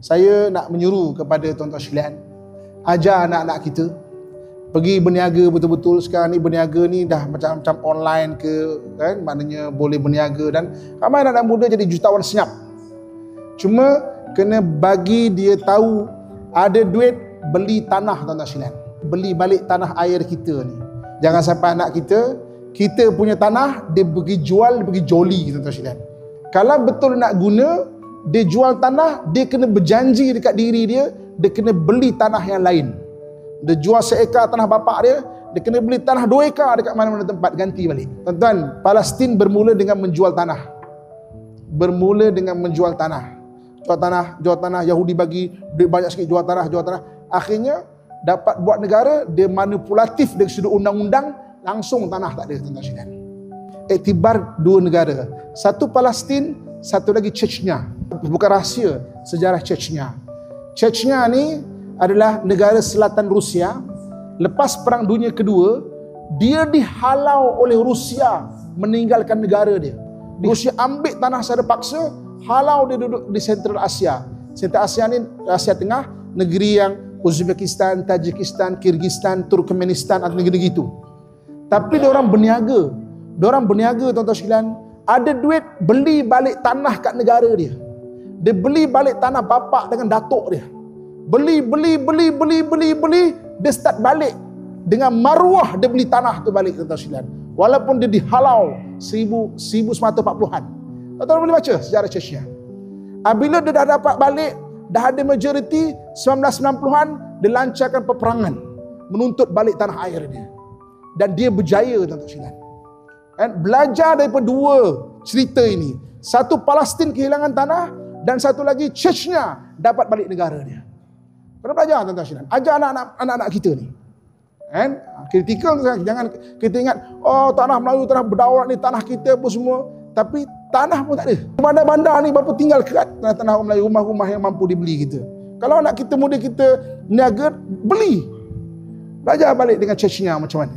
Saya nak menyuruh kepada tuan-tuan sekalian, ajar anak-anak kita pergi berniaga betul-betul. Sekarang ni berniaga ni dah macam-macam online ke, kan? Maknanya boleh berniaga dan ramai anak-anak muda jadi jutawan senyap. Cuma kena bagi dia tahu ada duit beli tanah, tuan-tuan sekalian. Beli balik tanah air kita ni. Jangan sampai anak kita punya tanah dia pergi jual, dia pergi joli, tuan-tuan sekalian. Kalau betul nak guna, dia jual tanah, dia kena berjanji dekat diri dia kena beli tanah yang lain. Dia jual seekar tanah bapak dia kena beli tanah 2 ekar dekat mana-mana tempat, ganti balik. Tuan-tuan, Palestin bermula dengan menjual tanah. Bermula dengan menjual tanah. Jual tanah, Yahudi bagi duit banyak sikit, jual tanah. Akhirnya dapat buat negara, dia manipulatif dari sudut undang-undang, langsung tanah tak ada, tuan-tuan sekalian. Iktibar 2 negara. Satu Palestin, satu lagi Chechnya. Bukan rahsia sejarah Chechnya. Chechnya ni adalah negara selatan Rusia. Lepas Perang Dunia Kedua, dia dihalau oleh Rusia meninggalkan negara dia. Rusia ambil tanah secara paksa, halau dia duduk di Central Asia. Central Asia ni Asia Tengah, negeri yang Uzbekistan, Tajikistan, Kyrgyzstan, Turkmenistan, atau negeri gitu. Tapi dia orang berniaga. Tuan-tuan sekalian, ada duit beli balik tanah kat negara dia. Dia beli balik tanah bapak dengan datuk dia. Beli, dia start balik. Dengan maruah dia beli tanah tu balik, tuan-tuan sekalian. Walaupun dia dihalau 1940-an. Tuan-tuan boleh baca sejarah Chechnya. Bila dia dah dapat balik, dah ada majoriti, 1990-an, dia lancarkan peperangan. Menuntut balik tanah air dia. Dan dia berjaya, tuan-tuan sekalian. Belajar daripada 2 cerita ini. Satu Palestin kehilangan tanah, dan satu lagi Chechnya dapat balik negara dia. Kena belajar, tuan-tuan sekalian. Ajar anak-anak kita ni. Kritikal, jangan kita ingat, oh tanah Melayu, tanah berdaulat ni, tanah kita apa semua. Tapi tanah pun tak ada. Bandar-bandar ni berapa tinggal kerat tanah orang Melayu, rumah-rumah yang mampu dibeli kita. Kalau anak kita muda kita niaga, beli. Belajar balik dengan Chechnya macam mana.